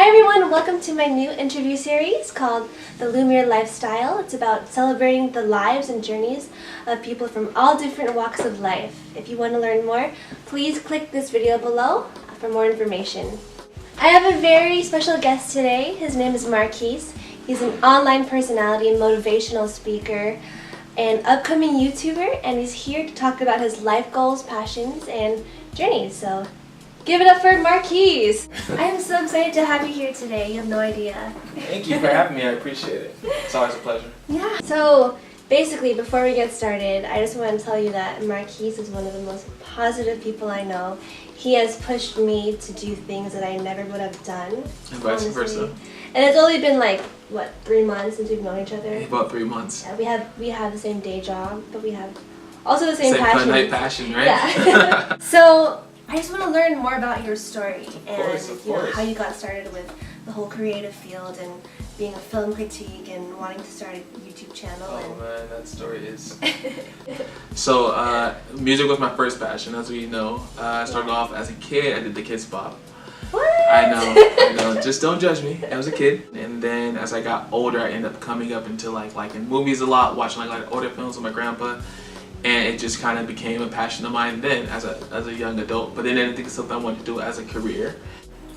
Hi everyone, welcome to my new interview series called the Lumiere Lifestyle. It's about celebrating the lives and journeys of people from all different walks of life. If you want to learn more, please click this video below for more information. I have a very special guest today. His name is Marquis. He's an online personality and motivational speaker and upcoming YouTuber, and he's here to talk about his life goals, passions, and journeys. So give it up for Marquis. I am so excited to have you here today. You have no idea. Thank you for having me. I appreciate it. It's always a pleasure. Yeah. So basically, before we get started, I just want to tell you that Marquis is one of the most positive people I know. He has pushed me to do things that I never would have done. And vice versa. And it's only been like, what, 3 months since we've known each other? About 3 months. Yeah, we have the same day job, but we have also the same passion. Same night passion, right? Yeah. So I just want to learn more about your story Of you know, course. how you got started with the whole creative field and being a film critique and wanting to start a YouTube channel. Oh man, that story is. So, music was my first passion, as we know. I started off as a kid. I did the Kids Bop. What? I know. Just don't judge me. I was a kid, and then as I got older, I ended up coming up into liking movies a lot, watching like older films with my grandpa. And it just kind of became a passion of mine then as a young adult. But then I didn't think it's something I wanted to do as a career.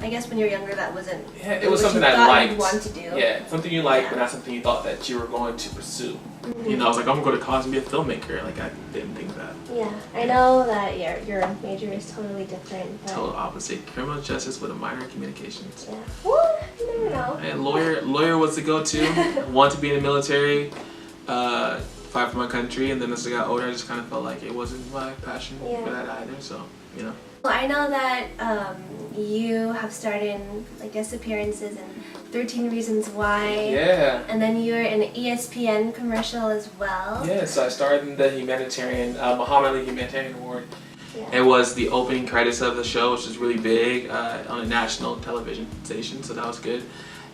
I guess when you're younger, that wasn't. Yeah, it was something I liked. You wanted to do. Yeah, something you liked, Yeah. but not something you thought that you were going to pursue. Mm-hmm. You know, I was like, I'm gonna go to college and be a filmmaker. Like, I didn't think that. Yeah, I know that your major is totally different. But Total opposite. Criminal justice with a minor in communications. yeah. What? You never know. And lawyer was the go-to. Want to be in the military. Fight for my country, and then as I got older, I just kind of felt like it wasn't my passion for that either. So, you know. Well, I know that you have started like guest appearances in 13 Reasons Why. Yeah. And then you're in an ESPN commercial as well. Yeah. So I starred in the humanitarian Muhammad Ali Humanitarian Award. Yeah. It was the opening credits of the show, which was really big on a national television station, so that was good.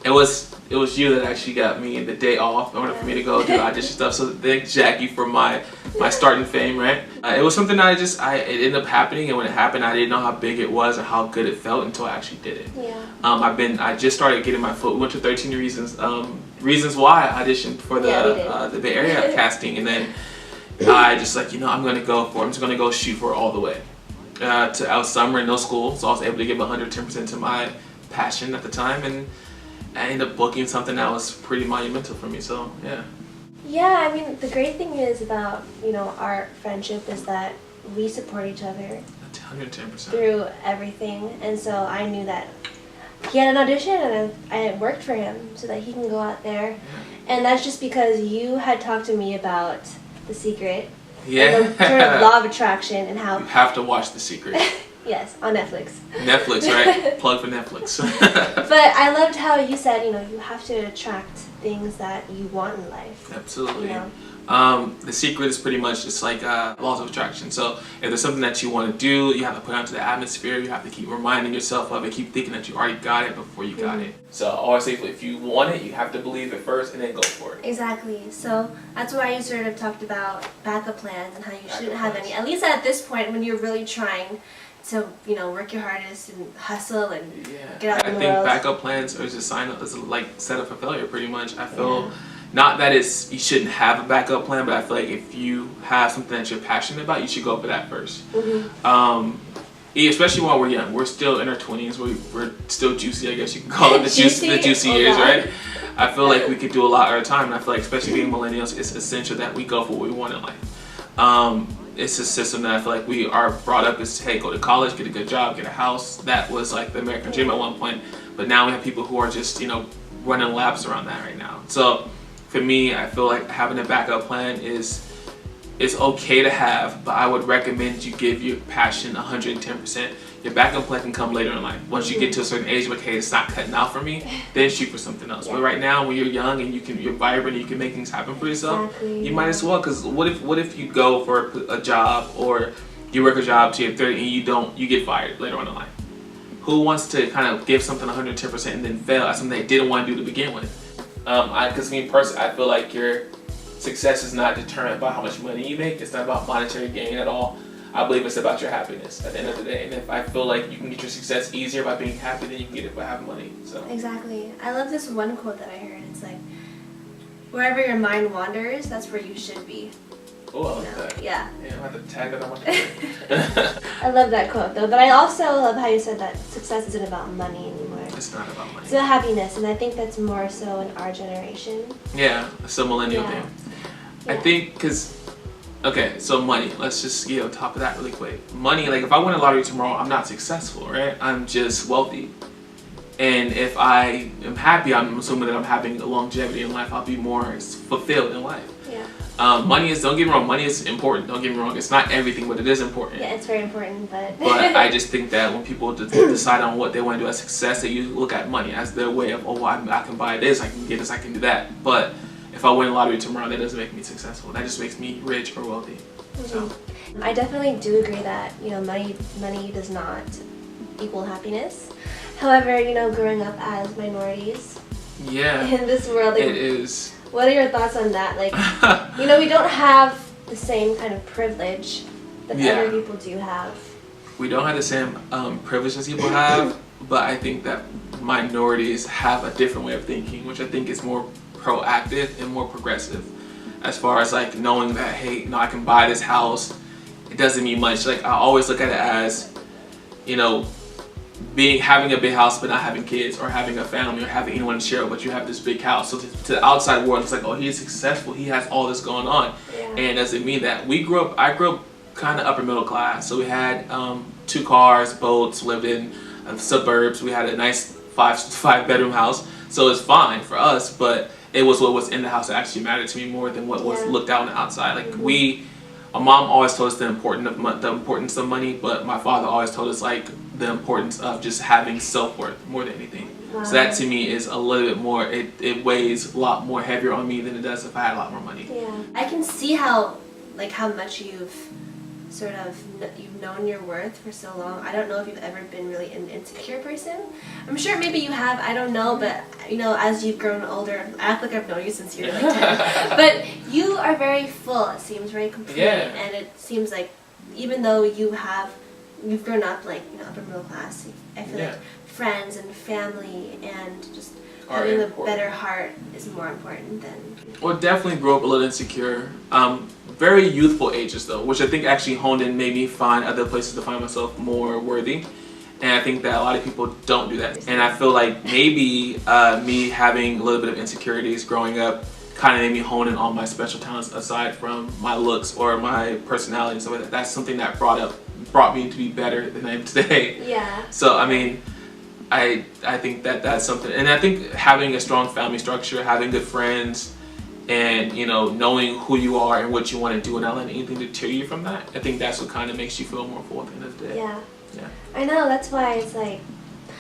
It was you that actually got me the day off in order for me to go do audition stuff. So thank Jackie for my start in fame, right? It was something that it ended up happening, and when it happened, I didn't know how big it was or how good it felt until I actually did it. Yeah. I just started getting my foot. We went to 13 Reasons Why. I auditioned for the Bay Area casting, and then I just I'm just gonna go shoot for it all the way. I was summer in no school, so I was able to give 110% to my passion at the time, and I ended up booking something that was pretty monumental for me, so yeah. Yeah, I mean, the great thing is about, our friendship is that we support each other 110%. through everything. And so I knew that he had an audition and I worked for him so that he can go out there. Yeah. And that's just because you had talked to me about The Secret. Yeah. And the sort of law of attraction and how... You have to watch The Secret. Yes, on Netflix. Netflix, right? Plug for Netflix. But I loved how you said, you have to attract things that you want in life. Absolutely. You know? The Secret is pretty much just like laws of attraction. So if there's something that you want to do, you have to put it out to the atmosphere. You have to keep reminding yourself of it, keep thinking that you already got it before you got it. So I always say, if you want it, you have to believe it first and then go for it. Exactly. So that's why you sort of talked about backup plans and how you shouldn't have any, at least at this point when you're really trying to, work your hardest and hustle and get out in the world. I think backup plans are just set up for failure, pretty much. I feel not that you shouldn't have a backup plan, but I feel like if you have something that you're passionate about, you should go for that first. Mm-hmm. Especially while we're young, we're still in our 20s. We're still juicy, I guess you can call it the juicy years, right? I feel like we could do a lot at a time, and I feel like especially being millennials, it's essential that we go for what we want in life. It's a system that I feel like we are brought up is, hey, go to college, get a good job, get a house. That was like the American dream at one point. But now we have people who are just, running laps around that right now. So for me, I feel like having a backup plan is okay to have, but I would recommend you give your passion 110%. Your backup plan can come later in life. Once you get to a certain age, like, hey, it's not cutting out for me, then shoot for something else. But right now, when you're young and you're vibrant and you can make things happen for yourself, you might as well. Because what if you go for a job or you work a job till you're 30 and you get fired later on in life? Who wants to kind of give something 110% and then fail at something they didn't want to do to begin with? Because me personally, I feel like your success is not determined by how much money you make. It's not about monetary gain at all. I believe it's about your happiness at the end of the day. And if I feel like you can get your success easier by being happy, then you can get it by having money. So exactly. I love this one quote that I heard. It's like, wherever your mind wanders, that's where you should be. Oh, I love that. Yeah. Yeah, I'll have to tag that on my Twitter. I love that quote though, but I also love how you said that success isn't about money anymore. It's not about money. It's about happiness, and I think that's more so in our generation. Yeah, it's a millennial thing. I think okay, so money. Let's just get on top of that really quick. Money, like if I win a lottery tomorrow, I'm not successful, right? I'm just wealthy. And if I am happy, I'm assuming that I'm having a longevity in life. I'll be more fulfilled in life. Yeah. Money is, don't get me wrong, money is important. Don't get me wrong, it's not everything, but it is important. Yeah, it's very important, but... But I just think that when people decide on what they want to do as success, they usually look at money as their way of, oh, I can buy this, I can get this, I can do that. But if I win a lottery tomorrow, that doesn't make me successful. That just makes me rich or wealthy. So. I definitely do agree that, money does not equal happiness. However, growing up as minorities in this world, it is. What are your thoughts on that? Like, we don't have the same kind of privilege that other people do have. We don't have the same privilege as people have, but I think that minorities have a different way of thinking, which I think is more proactive and more progressive. As far as like knowing that, hey, I can buy this house. It doesn't mean much. Like I always look at it as, having a big house but not having kids or having a family or having anyone to share it, but you have this big house. So to the outside world, it's like, oh, he's successful. He has all this going on. Yeah. And it doesn't mean that. I grew up kind of upper middle class. So we had 2 cars, boats, lived in the suburbs. We had a nice five bedroom house. So it's fine for us, but it was what was in the house that actually mattered to me more than what was looked out on the outside. Like my mom always told us the importance of money, but my father always told us like the importance of just having self-worth more than anything. Wow. So that to me is a little bit more, it weighs a lot more heavier on me than it does if I had a lot more money. Yeah, I can see how much you've known your worth for so long. I don't know if you've ever been really an insecure person. I'm sure maybe you have, I don't know, but as you've grown older, I act like I've known you since you were like 10. But you are very full, it seems, very complete, and it seems like even though you've grown up like upper middle class, I feel like friends and family and just having a better heart is more important than... Well, definitely grew up a little insecure. Very youthful ages though, which I think actually honed in, made me find other places to find myself more worthy. And I think that a lot of people don't do that. And I feel like maybe me having a little bit of insecurities growing up kind of made me hone in on my special talents aside from my looks or my personality and stuff like that. That's something that brought me to be better than I am today. Yeah. So I mean, I think that's something, and I think having a strong family structure, having good friends, and knowing who you are and what you want to do and not letting anything deter you from that, I think that's what kind of makes you feel more full at the end of the day. Yeah. Yeah. I know, that's why it's like,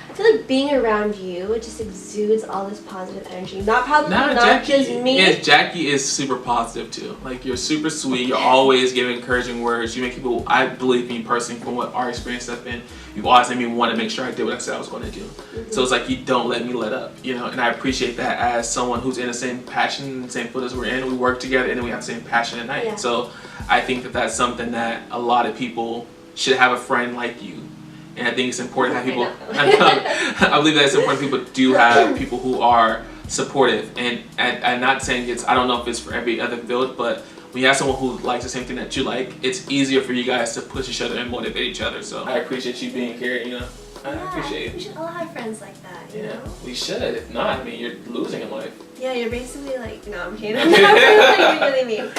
I feel like being around you, it just exudes all this positive energy. Not just me. Yeah, Jackie is super positive too. Like, you're super sweet. You're always giving encouraging words. You make people, I believe me personally, from what our experience has been, you've always made me want to make sure I did what I said I was going to do. Mm-hmm. So it's like, you don't let me let up, and I appreciate that as someone who's in the same passion, the same field as we're in. We work together and then we have the same passion at night. Yeah. So I think that that's something that a lot of people should have, a friend like you. And I think it's important to have people, I believe that it's important people do have people who are supportive. And I'm not saying I don't know if it's for every other field, but when you have someone who likes the same thing that you like, it's easier for you guys to push each other and motivate each other. So I appreciate you being here, I appreciate it. We should all have friends like that, you know? We should. If not, I mean, you're losing in life. Yeah, you're basically like, no, I'm kidding. I'm really mean.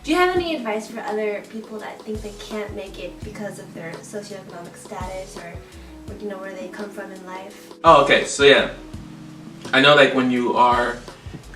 Do you have any advice for other people that think they can't make it because of their socioeconomic status or where they come from in life? Oh, okay. So yeah, I know like when you are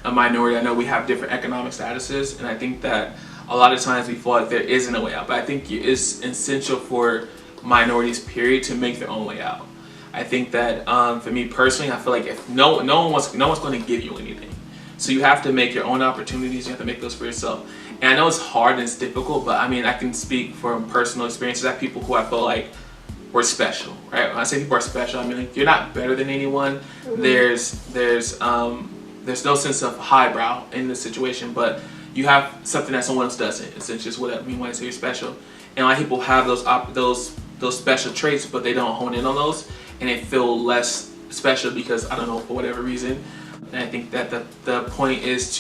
a minority, I know we have different economic statuses, and I think that a lot of times we feel like there isn't a way out. But I think it's essential for minorities, period, to make their own way out. I think that for me personally, I feel like if no one's going to give you anything, so you have to make your own opportunities. You have to make those for yourself. And I know it's hard and it's difficult, but I mean, I can speak from personal experiences. I have people who I feel like were special, right? When I say people are special, I mean, like, you're not better than anyone. Mm-hmm. There's no sense of highbrow in this situation, but you have something that someone else doesn't. It's just what I mean when I say you're special. And a lot of people have those special traits, but they don't hone in on those, and they feel less special because, I don't know, for whatever reason. And I think that the point is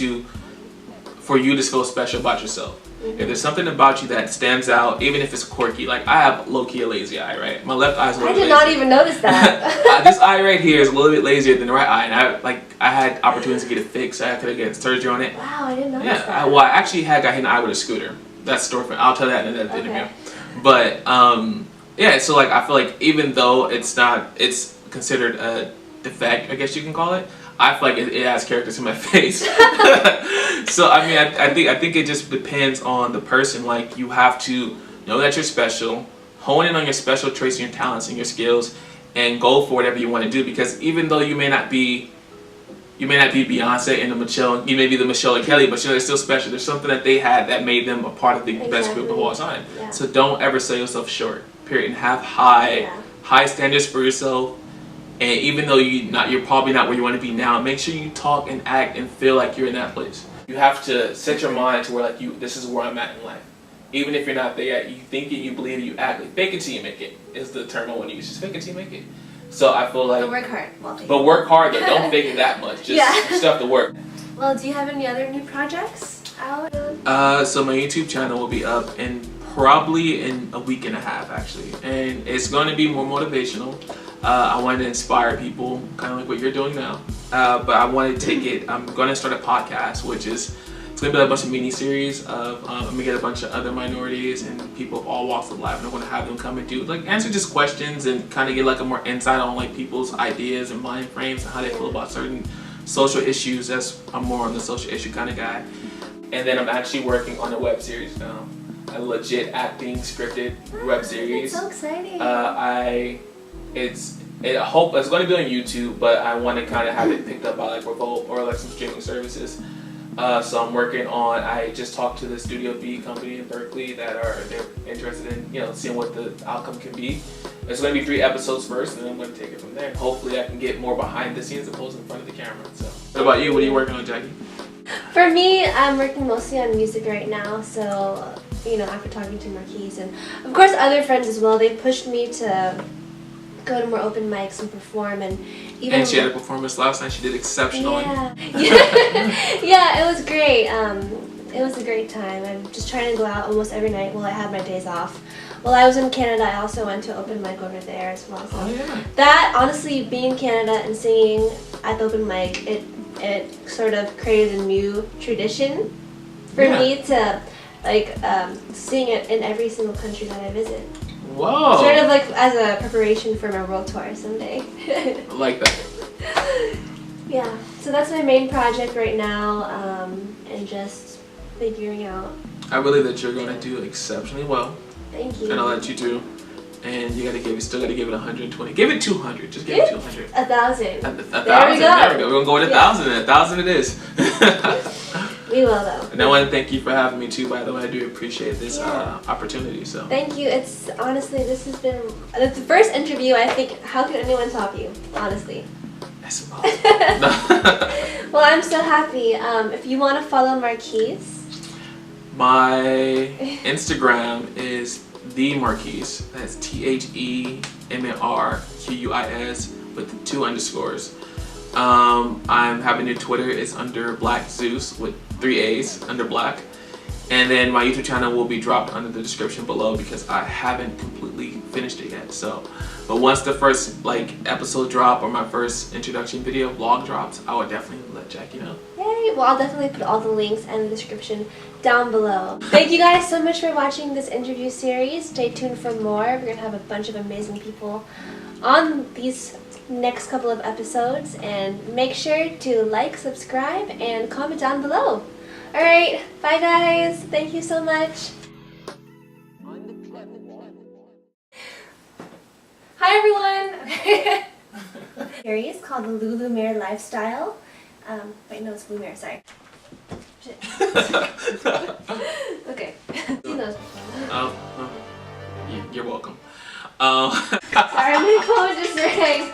for you to feel special about yourself. If there's something about you that stands out, even if it's quirky, like I have low-key a lazy eye, right? My left eye is a little bit lazy. I did not even notice that. This eye right here is a little bit lazier than the right eye, and I had opportunities to get it fixed. I could have gotten surgery on it. Wow, I didn't notice that. I actually got hit in the eye with a scooter. That's story for I'll tell that in another interview. But yeah, so like I feel like even though it's considered a defect, I guess you can call it, I feel like it has character to my face. So I mean, I think it just depends on the person. Like, you have to know that you're special, hone in on your special traits and your talents and your skills, and go for whatever you want to do. Because even though you may not be Beyonce and the Michelle, you may be the Michelle and Kelly, but they're still special. There's something that they had that made them a part of the best group of all time. Yeah. So don't ever sell yourself short. Period. And have high standards for yourself. And even though you're probably not where you want to be now, make sure you talk and act and feel like you're in that place. You have to set your mind to where this is where I'm at in life. Even if you're not there yet, you think it, you believe it, you act it. Fake it till you make it is the term I want to use. Just fake it till you make it. So I feel like. But work hard. But work hard, though. Don't fake it that much. Just stuff to work. Well, do you have any other new projects out? So my YouTube channel will be up probably in a week and a half, actually, and it's going to be more motivational. I want to inspire people, kind of like what you're doing now. But I want to take it. I'm going to start a podcast, which is it's going to be a bunch of mini series of I'm going to get a bunch of other minorities and people of all walks of life, and I'm going to have them come and do answer just questions and kind of get a more insight on people's ideas and mind frames and how they feel about certain social issues. I'm more on the social issue kind of guy. And then I'm actually working on a web series now, a legit acting scripted web series. That's so exciting. I hope it's going to be on YouTube, but I want to kind of have it picked up by Revolt or some streaming services. So I'm working on. I just talked to the Studio B company in Berkeley they're interested in seeing what the outcome can be. It's going to be 3 episodes first, and then I'm going to take it from there. Hopefully, I can get more behind the scenes opposed in front of the camera. So, what about you? What are you working on, Jackie? For me, I'm working mostly on music right now. So after talking to Marquis and of course other friends as well, they pushed me to go to more open mics and perform, and she had a performance last night. She did exceptionally. Yeah, it was great. It was a great time. I'm just trying to go out almost every night while I have my days off. While I was in Canada, I also went to open mic over there as well. So that, honestly, being in Canada and singing at the open mic, it sort of created a new tradition for me to sing it in every single country that I visit. Whoa! Sort of as a preparation for my world tour someday. I like that. Yeah, so that's my main project right now, and just figuring out. I believe that you're going to do exceptionally well. Thank you. And I'll let you do. And you still got to give it 120. Give it 200. Just give it 200. 1,000. 1,000. There we go. There we go. We're going to go with 1,000. 1,000 it is. We will, though. And I want to thank you for having me too, by the way. I do appreciate this opportunity. So thank you. It's honestly, this has been the first interview. I think, how could anyone top you? Honestly. That's impossible. Well, I'm so happy. If you want to follow Marquis, my Instagram is the Marquis. That's TheMarquis with 2 underscores. I'm having a new Twitter. It's under Black Zeus with 3 A's under Black. And then my YouTube channel will be dropped under the description below because I haven't completely finished it yet. So, but once the first episode drop or my first introduction video vlog drops, I would definitely let Jackie know. Yay! Well, I'll definitely put all the links and the description down below. Thank you guys so much for watching this interview series. Stay tuned for more. We're gonna have a bunch of amazing people on these next couple of episodes, and make sure to like, subscribe, and comment down below. Alright, bye guys. Thank you so much. Hi everyone. Series called the Lumiere Lifestyle. Wait, no, it's Lumiere, sorry. Shit. Okay. He knows. You're welcome. Sorry, my phone just rang.